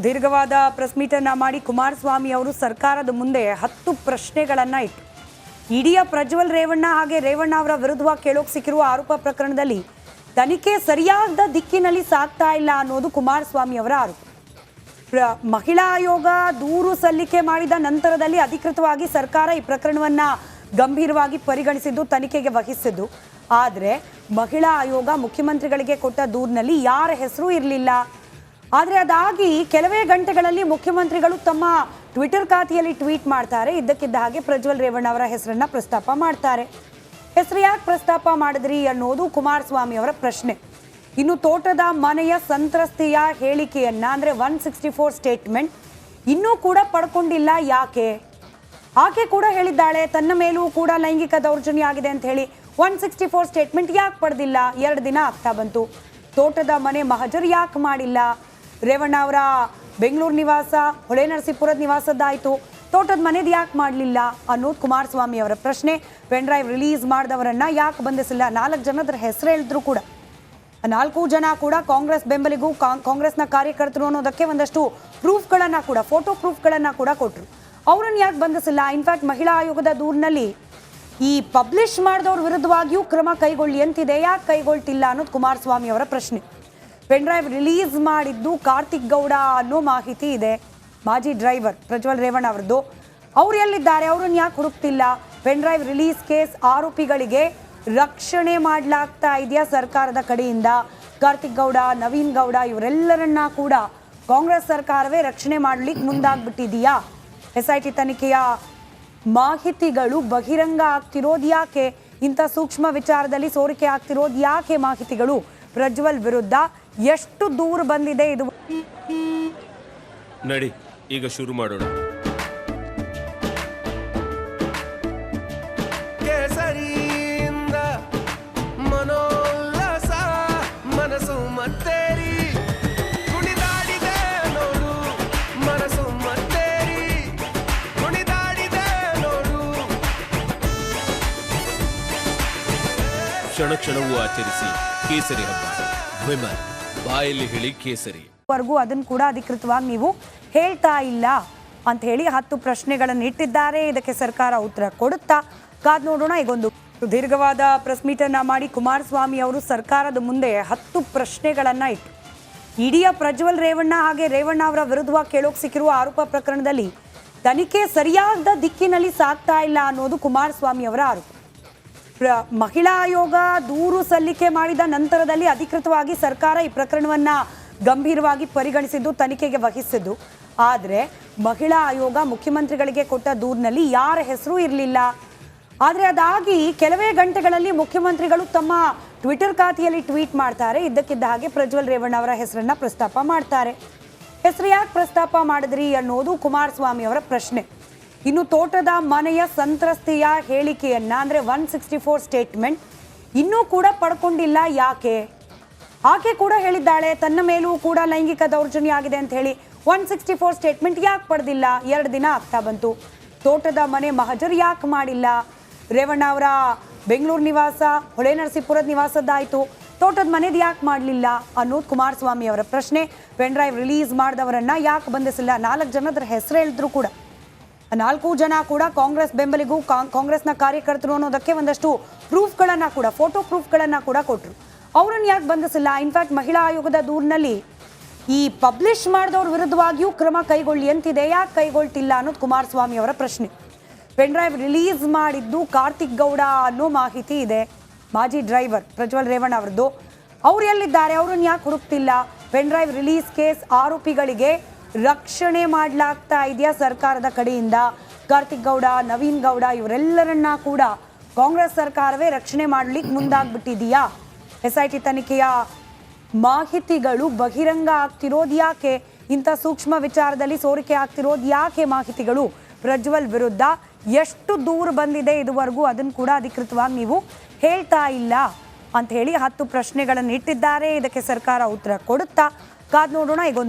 ದೀರ್ಘವಾದ ಪ್ರೆಸ್ ಮೀಟನ್ನು ಮಾಡಿ ಕುಮಾರಸ್ವಾಮಿ ಅವರು ಸರ್ಕಾರದ ಮುಂದೆ 10 ಪ್ರಶ್ನೆಗಳನ್ನು ಇಟ್ಟು ಇಡೀ ಪ್ರಜ್ವಲ್ ರೇವಣ್ಣ ಹಾಗೆ ರೇವಣ್ಣ ಅವರ ವಿರುದ್ಧವಾಗಿ ಕೇಳೋಕೆ ಸಿಕ್ಕಿರುವ ಆರೋಪ ಪ್ರಕರಣದಲ್ಲಿ ತನಿಖೆ ಸರಿಯಾದ ದಿಕ್ಕಿನಲ್ಲಿ ಸಾಗ್ತಾ ಇಲ್ಲ ಅನ್ನೋದು ಕುಮಾರಸ್ವಾಮಿ ಅವರ ಆರೋಪ. ಮಹಿಳಾ ಆಯೋಗ ದೂರು ಸಲ್ಲಿಕೆ ಮಾಡಿದ ನಂತರದಲ್ಲಿ ಅಧಿಕೃತವಾಗಿ ಸರ್ಕಾರ ಈ ಪ್ರಕರಣವನ್ನ ಗಂಭೀರವಾಗಿ ಪರಿಗಣಿಸಿದ್ದು ತನಿಖೆಗೆ ವಹಿಸಿದ್ದು. ಆದರೆ ಮಹಿಳಾ ಆಯೋಗ ಮುಖ್ಯಮಂತ್ರಿಗಳಿಗೆ ಕೊಟ್ಟ ದೂರಿನಲ್ಲಿ ಯಾರ ಹೆಸರು ಇರಲಿಲ್ಲ. ಆದರೆ ಅದಾಗಿ ಕೆಲವೇ ಗಂಟೆಗಳಲ್ಲಿ ಮುಖ್ಯಮಂತ್ರಿಗಳು ತಮ್ಮ ಟ್ವಿಟರ್ ಖಾತೆಯಲ್ಲಿ ಟ್ವೀಟ್ ಮಾಡ್ತಾರೆ. ಇದ್ದಕ್ಕಿದ್ದ ಹಾಗೆ ಪ್ರಜ್ವಲ್ ರೇವಣ್ಣ ಅವರ ಹೆಸರನ್ನ ಪ್ರಸ್ತಾಪ ಮಾಡ್ತಾರೆ. ಹೆಸರು ಯಾಕೆ ಪ್ರಸ್ತಾಪ ಮಾಡಿದ್ರಿ ಅನ್ನೋದು ಕುಮಾರಸ್ವಾಮಿ ಅವರ ಪ್ರಶ್ನೆ. ಇನ್ನು ತೋಟದ ಮನೆಯ ಸಂತ್ರಸ್ತೆಯ ಹೇಳಿಕೆಯನ್ನ ಅಂದ್ರೆ 164 ಸ್ಟೇಟ್ಮೆಂಟ್ ಇನ್ನೂ ಕೂಡ ಪಡ್ಕೊಂಡಿಲ್ಲ. ಯಾಕೆ? ಆಕೆ ಕೂಡ ಹೇಳಿದ್ದಾಳೆ ತನ್ನ ಮೇಲೂ ಕೂಡ ಲೈಂಗಿಕ ದೌರ್ಜನ್ಯ ಆಗಿದೆ ಅಂತ ಹೇಳಿ. 164 ಸ್ಟೇಟ್ಮೆಂಟ್ ಯಾಕೆ ಪಡೆದಿಲ್ಲ? 2 ದಿನ ಆಗ್ತಾ ಬಂತು. ತೋಟದ ಮನೆ ಮಹಜರ್ ಯಾಕೆ ಮಾಡಿಲ್ಲ? ರೇವಣ್ಣ ಅವರ ಬೆಂಗಳೂರು ನಿವಾಸ ಹೊಳೆನರಸೀಪುರದ ನಿವಾಸದ್ದಾಯಿತು, ತೋಟದ ಮನೆದು ಯಾಕೆ ಮಾಡಲಿಲ್ಲ ಅನ್ನೋದು ಕುಮಾರಸ್ವಾಮಿ ಅವರ ಪ್ರಶ್ನೆ. ಪೆನ್ ಡ್ರೈವ್ ರಿಲೀಸ್ ಮಾಡಿದವರನ್ನ ಯಾಕೆ ಬಂಧಿಸಿಲ್ಲ? 4 ಜನರ ಹೆಸರು ಹೇಳಿದ್ರು ಕೂಡ 4 ಜನ ಕೂಡ ಕಾಂಗ್ರೆಸ್ ಬೆಂಬಲಿಗೂ ಕಾಂಗ್ರೆಸ್ನ ಕಾರ್ಯಕರ್ತರು ಅನ್ನೋದಕ್ಕೆ ಒಂದಷ್ಟು ಪ್ರೂಫ್ಗಳನ್ನು ಕೂಡ ಫೋಟೋ ಪ್ರೂಫ್ಗಳನ್ನು ಕೂಡ ಕೊಟ್ಟರು. ಅವರನ್ನು ಯಾಕೆ ಬಂಧಿಸಿಲ್ಲ? ಇನ್ಫ್ಯಾಕ್ಟ್ ಮಹಿಳಾ ಆಯೋಗದ ದೂರಿನಲ್ಲಿ ಈ ಪಬ್ಲಿಷ್ ಮಾಡಿದವ್ರ ವಿರುದ್ಧವಾಗಿಯೂ ಕ್ರಮ ಕೈಗೊಳ್ಳಿ ಅಂತಿದೆ, ಯಾಕೆ ಕೈಗೊಳ್ತಿಲ್ಲ ಅನ್ನೋದು ಕುಮಾರಸ್ವಾಮಿ ಅವರ ಪ್ರಶ್ನೆ. ಪೆನ್ ಡ್ರೈವ್ ರಿಲೀಸ್ ಮಾಡಿದ್ದು ಕಾರ್ತಿಕ್ ಗೌಡ ಅನ್ನೋ ಮಾಹಿತಿ ಇದೆ, ಮಾಜಿ ಡ್ರೈವರ್ ಪ್ರಜ್ವಲ್ ರೇವಣ್ಣ ಅವರದ್ದು. ಅವ್ರು ಎಲ್ಲಿದ್ದಾರೆ? ಅವ್ರನ್ನ ಯಾಕೆ ಹುಡುಕ್ತಿಲ್ಲ? ಪೆನ್ ಡ್ರೈವ್ ರಿಲೀಸ್ ಕೇಸ್ ಆರೋಪಿಗಳಿಗೆ ರಕ್ಷಣೆ ಮಾಡಲಾಗ್ತಾ ಇದೆಯಾ ಸರ್ಕಾರದ ಕಡೆಯಿಂದ? ಕಾರ್ತಿಕ್ ಗೌಡ, ನವೀನ್ ಗೌಡ ಇವರೆಲ್ಲರನ್ನ ಕೂಡ ಕಾಂಗ್ರೆಸ್ ಸರ್ಕಾರವೇ ರಕ್ಷಣೆ ಮಾಡಲಿಕ್ಕೆ ಮುಂದಾಗ್ಬಿಟ್ಟಿದೆಯಾ? SIT ತನಿಖೆಯ ಮಾಹಿತಿಗಳು ಬಹಿರಂಗ ಆಗ್ತಿರೋದು ಯಾಕೆ? ಇಂಥ ಸೂಕ್ಷ್ಮ ವಿಚಾರದಲ್ಲಿ ಸೋರಿಕೆ ಆಗ್ತಿರೋದು ಯಾಕೆ? ಮಾಹಿತಿಗಳು ಪ್ರಜ್ವಲ್ ವಿರುದ್ಧ ಎಷ್ಟು ದೂರ ಬಂದಿದೆ ಇದು? ನಡಿ ಈಗ ಶುರು ಮಾಡೋಣ. ಕೇಸರಿಯಿಂದ ಮನೋಲ್ಲಾಸ ಮನಸ್ಸು ಮತ್ತೇರಿ ಕುಣಿದಾಡಿದೆ ನೋಡು, ಮನಸ್ಸು ಮತ್ತೇರಿ ಕುಣಿದಾಡಿದೆ ನೋಡು. ಕ್ಷಣ ಕ್ಷಣವೂ ಆಚರಿಸಿ ಕೇಸರಿ ಹಬ್ಬ. ವಿಮಲ್ ಬಾಯಲ್ಲಿ ಹೇಳಿ ಕೇಸರಿ ವರ್ಗೂ ಅದನ್ನು ಕೂಡ ಅಧಿಕೃತವಾಗಿ ನೀವು ಹೇಳ್ತಾ ಇಲ್ಲ ಅಂತ ಹೇಳಿ 10 ಪ್ರಶ್ನೆಗಳನ್ನು ಇಟ್ಟಿದ್ದಾರೆ. ಇದಕ್ಕೆ ಸರ್ಕಾರ ಉತ್ತರ ಕೊಡುತ್ತಾ ಕಾದ್ ನೋಡೋಣ. ಈಗೊಂದು ದೀರ್ಘವಾದ ಪ್ರೆಸ್ ಮೀಟನ್ನು ಮಾಡಿ ಕುಮಾರಸ್ವಾಮಿ ಅವರು ಸರ್ಕಾರದ ಮುಂದೆ 10 ಪ್ರಶ್ನೆಗಳನ್ನು ಇಟ್ಟು ಇಡೀ ಪ್ರಜ್ವಲ್ ರೇವಣ್ಣ ಹಾಗೆ ರೇವಣ್ಣ ಅವರ ವಿರುದ್ಧವಾಗಿ ಕೇಳೋಕೆ ಸಿಕ್ಕಿರುವ ಆರೋಪ ಪ್ರಕರಣದಲ್ಲಿ ತನಿಖೆ ಸರಿಯಾದ ದಿಕ್ಕಿನಲ್ಲಿ ಸಾಗ್ತಾ ಇಲ್ಲ ಅನ್ನೋದು ಕುಮಾರಸ್ವಾಮಿ ಅವರ ಆರೋಪ. ಮಹಿಳಾ ಆಯೋಗ ದೂರು ಸಲ್ಲಿಕೆ ಮಾಡಿದ ನಂತರದಲ್ಲಿ ಅಧಿಕೃತವಾಗಿ ಸರ್ಕಾರ ಈ ಪ್ರಕರಣವನ್ನ ಗಂಭೀರವಾಗಿ ಪರಿಗಣಿಸಿದ್ದು ತನಿಖೆಗೆ ವಹಿಸಿದ್ದು. ಆದರೆ ಮಹಿಳಾ ಆಯೋಗ ಮುಖ್ಯಮಂತ್ರಿಗಳಿಗೆ ಕೊಟ್ಟ ದೂರಿನಲ್ಲಿ ಯಾರ ಹೆಸರು ಇರಲಿಲ್ಲ. ಆದರೆ ಅದಾಗಿ ಕೆಲವೇ ಗಂಟೆಗಳಲ್ಲಿ ಮುಖ್ಯಮಂತ್ರಿಗಳು ತಮ್ಮ ಟ್ವಿಟರ್ ಖಾತೆಯಲ್ಲಿ ಟ್ವೀಟ್ ಮಾಡ್ತಾರೆ. ಇದ್ದಕ್ಕಿದ್ದ ಹಾಗೆ ಪ್ರಜ್ವಲ್ ರೇವಣ್ಣ ಅವರ ಹೆಸರನ್ನ ಪ್ರಸ್ತಾಪ ಮಾಡ್ತಾರೆ. ಹೆಸರು ಯಾಕೆ ಪ್ರಸ್ತಾಪ ಮಾಡಿದ್ರಿ ಅನ್ನೋದು ಕುಮಾರಸ್ವಾಮಿ ಅವರ ಪ್ರಶ್ನೆ. ಇನ್ನು ತೋಟದ ಮನೆಯ ಸಂತ್ರಸ್ತೆಯ ಹೇಳಿಕೆಯನ್ನ ಅಂದ್ರೆ 164 ಸ್ಟೇಟ್ಮೆಂಟ್ ಇನ್ನೂ ಕೂಡ ಪಡ್ಕೊಂಡಿಲ್ಲ. ಯಾಕೆ? ಆಕೆ ಕೂಡ ಹೇಳಿದ್ದಾಳೆ ತನ್ನ ಮೇಲೂ ಕೂಡ ಲೈಂಗಿಕ ದೌರ್ಜನ್ಯ ಆಗಿದೆ ಅಂತ ಹೇಳಿ. 164 ಸ್ಟೇಟ್ಮೆಂಟ್ ಯಾಕೆ ಪಡೆದಿಲ್ಲ? 2 ದಿನ ಆಗ್ತಾ ಬಂತು. ತೋಟದ ಮನೆ ಮಹಜರ್ ಯಾಕೆ ಮಾಡಿಲ್ಲ? ರೇವಣ್ಣ ಅವರ ಬೆಂಗಳೂರು ನಿವಾಸ ಹೊಳೆನರಸೀಪುರದ ನಿವಾಸದ್ದಾಯಿತು, ತೋಟದ ಮನೆದು ಯಾಕೆ ಮಾಡಲಿಲ್ಲ ಅನ್ನೋದು ಕುಮಾರಸ್ವಾಮಿ ಅವರ ಪ್ರಶ್ನೆ. ಪೆನ್ ಡ್ರೈವ್ ರಿಲೀಸ್ ಮಾಡಿದವರನ್ನ ಯಾಕೆ ಬಂಧಿಸಿಲ್ಲ? 4 ಜನರ ಹೆಸರು ಹೇಳಿದ್ರು ಕೂಡ 4 ಜನ ಕೂಡ ಕಾಂಗ್ರೆಸ್ ಬೆಂಬಲಿಗೂ ಕಾಂಗ್ರೆಸ್ನ ಕಾರ್ಯಕರ್ತರು ಅನ್ನೋದಕ್ಕೆ ಒಂದಷ್ಟು ಪ್ರೂಫ್ಗಳನ್ನು ಕೂಡ ಫೋಟೋ ಪ್ರೂಫ್ಗಳನ್ನು ಕೂಡ ಕೊಟ್ಟರು. ಅವರನ್ನು ಯಾಕೆ ಬಂಧಿಸಿಲ್ಲ? ಇನ್ಫ್ಯಾಕ್ಟ್ ಮಹಿಳಾ ಆಯೋಗದ ದೂರಿನಲ್ಲಿ ಈ ಪಬ್ಲಿಷ್ ಮಾಡಿದವ್ರ ವಿರುದ್ಧವಾಗಿಯೂ ಕ್ರಮ ಕೈಗೊಳ್ಳಿ ಅಂತಿದೆ, ಯಾಕೆ ಕೈಗೊಳ್ತಿಲ್ಲ ಅನ್ನೋದು ಕುಮಾರಸ್ವಾಮಿ ಅವರ ಪ್ರಶ್ನೆ. ಪೆನ್ ಡ್ರೈವ್ ರಿಲೀಸ್ ಮಾಡಿದ್ದು ಕಾರ್ತಿಕ್ ಗೌಡ ಅನ್ನೋ ಮಾಹಿತಿ ಇದೆ, ಮಾಜಿ ಡ್ರೈವರ್ ಪ್ರಜ್ವಲ್ ರೇವಣ್ಣ ಅವರದ್ದು. ಅವ್ರು ಎಲ್ಲಿದ್ದಾರೆ? ಅವ್ರನ್ನ ಯಾಕೆ ಹುಡುಕ್ತಿಲ್ಲ? ಪೆನ್ ಡ್ರೈವ್ ರಿಲೀಸ್ ಕೇಸ್ ಆರೋಪಿಗಳಿಗೆ ರಕ್ಷಣೆ ಮಾಡಲಾಗ್ತಾ ಇದೆಯಾ ಸರ್ಕಾರದ ಕಡೆಯಿಂದ? ಕಾರ್ತಿಕ್ ಗೌಡ, ನವೀನ್ ಗೌಡ ಇವರೆಲ್ಲರನ್ನ ಕೂಡ ಕಾಂಗ್ರೆಸ್ ಸರ್ಕಾರವೇ ರಕ್ಷಣೆ ಮಾಡಲಿಕ್ಕೆ ಮುಂದಾಗ್ಬಿಟ್ಟಿದೆಯಾ? SIT ತನಿಖೆಯ ಮಾಹಿತಿಗಳು ಬಹಿರಂಗ ಆಗ್ತಿರೋದು ಯಾಕೆ? ಇಂಥ ಸೂಕ್ಷ್ಮ ವಿಚಾರದಲ್ಲಿ ಸೋರಿಕೆ ಆಗ್ತಿರೋದು ಯಾಕೆ? ಮಾಹಿತಿಗಳು ಪ್ರಜ್ವಲ್ ವಿರುದ್ಧ ಎಷ್ಟು ದೂರ ಬಂದಿದೆ ಇದುವರೆಗೂ ಅದನ್ನು ಕೂಡ ಅಧಿಕೃತವಾಗಿ ನೀವು ಹೇಳ್ತಾ ಇಲ್ಲ ಅಂತ ಹೇಳಿ 10 ಪ್ರಶ್ನೆಗಳನ್ನು ಇಟ್ಟಿದ್ದಾರೆ. ಇದಕ್ಕೆ ಸರ್ಕಾರ ಉತ್ತರ ಕೊಡುತ್ತಾ ಕಾದ್ ನೋಡೋಣ. ಈಗೊಂದು